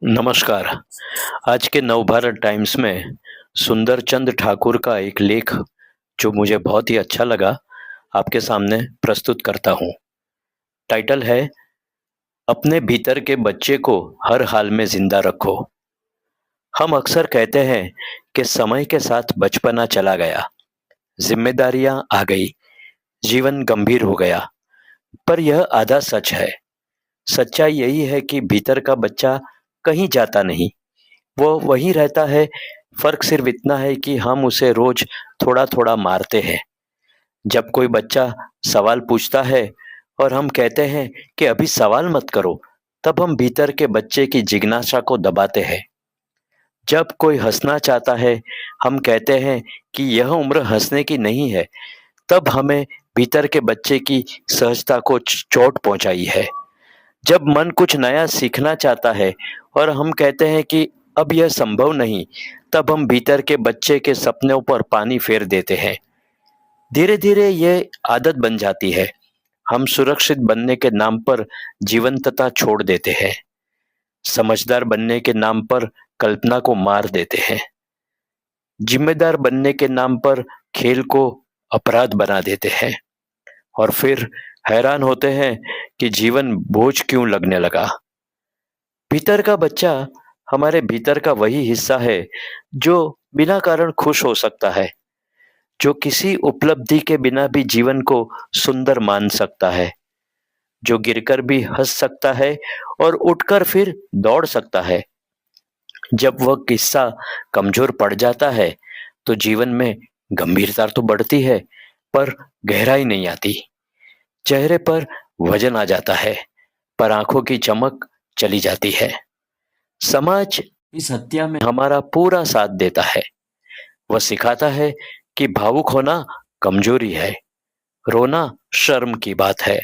नमस्कार। आज के नवभारत टाइम्स में सुंदर चंद ठाकुर का एक लेख जो मुझे बहुत ही अच्छा लगा, आपके सामने प्रस्तुत करता हूँ। टाइटल है, अपने भीतर के बच्चे को हर हाल में जिंदा रखो। हम अक्सर कहते हैं कि समय के साथ बचपना चला गया, जिम्मेदारियां आ गई, जीवन गंभीर हो गया। पर यह आधा सच है। सच्चाई यही है कि भीतर का बच्चा कहीं जाता नहीं, वो वहीं रहता है। फर्क सिर्फ इतना है कि हम उसे रोज थोड़ा थोड़ा मारते हैं। जब कोई बच्चा सवाल पूछता है और हम कहते हैं कि अभी सवाल मत करो, तब हम भीतर के बच्चे की जिज्ञासा को दबाते हैं। जब कोई हंसना चाहता है, हम कहते हैं कि यह उम्र हंसने की नहीं है, तब हमें भीतर के बच्चे की सहजता को चोट पहुंचाई है। जब मन कुछ नया सीखना चाहता है और हम कहते हैं कि अब यह संभव नहीं, तब हम भीतर के बच्चे के सपनों पर पानी फेर देते हैं। धीरे धीरे ये आदत बन जाती है। हम सुरक्षित बनने के नाम पर जीवंतता छोड़ देते हैं। समझदार बनने के नाम पर कल्पना को मार देते हैं। जिम्मेदार बनने के नाम पर खेल को अपराध बना देते हैं और फिर हैरान होते हैं कि जीवन बोझ क्यों लगने लगा। भीतर का बच्चा हमारे भीतर का वही हिस्सा है जो बिना कारण खुश हो सकता है, जो किसी उपलब्धि के बिना भी जीवन को सुंदर मान सकता है, जो गिरकर भी हंस सकता है और उठकर फिर दौड़ सकता है। जब वह किस्सा कमजोर पड़ जाता है तो जीवन में गंभीरता तो बढ़ती है, पर गहराई नहीं आती। चेहरे पर वजन आ जाता है, पर आंखों की चमक चली जाती है। समाज इस हत्या में हमारा पूरा साथ देता है। वह सिखाता है कि भावुक होना कमजोरी है, रोना शर्म की बात है,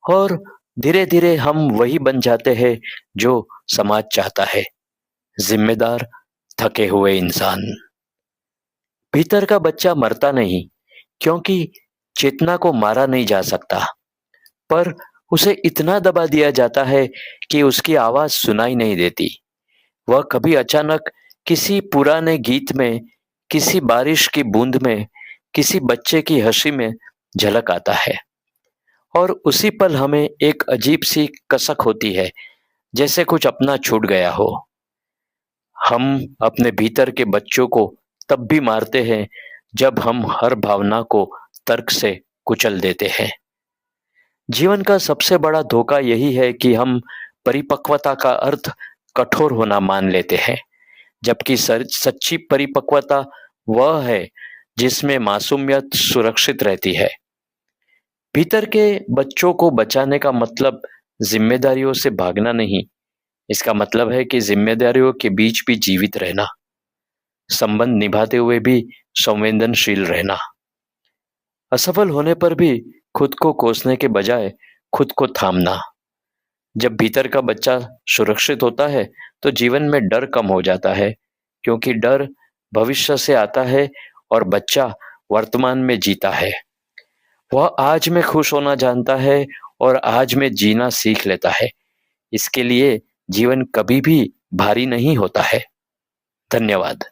और धीरे धीरे हम वही बन जाते हैं जो समाज चाहता है, जिम्मेदार, थके हुए इंसान। भीतर का बच्चा मरता नहीं, क्योंकि चेतना को मारा नहीं जा सकता, पर उसे इतना दबा दिया जाता है कि उसकी आवाज सुनाई नहीं देती। वह कभी अचानक किसी पुराने गीत में, किसी बारिश की बूंद में, किसी बच्चे की हंसी में झलक आता है, और उसी पल हमें एक अजीब सी कसक होती है, जैसे कुछ अपना छूट गया हो। हम अपने भीतर के बच्चों को तब भी मारते हैं जब हम हर भावना को तर्क से कुचल देते हैं। जीवन का सबसे बड़ा धोखा यही है कि हम परिपक्वता का अर्थ कठोर होना मान लेते हैं, जबकि सच्ची परिपक्वता वह है जिसमें मासूमियत सुरक्षित रहती है। भीतर के बच्चों को बचाने का मतलब जिम्मेदारियों से भागना नहीं, इसका मतलब है कि जिम्मेदारियों के बीच भी जीवित रहना, संबंध निभाते हुए भी संवेदनशील रहना, असफल होने पर भी खुद को कोसने के बजाय खुद को थामना। जब भीतर का बच्चा सुरक्षित होता है तो जीवन में डर कम हो जाता है, क्योंकि डर भविष्य से आता है और बच्चा वर्तमान में जीता है। वह आज में खुश होना जानता है और आज में जीना सीख लेता है। इसके लिए जीवन कभी भी भारी नहीं होता है। धन्यवाद।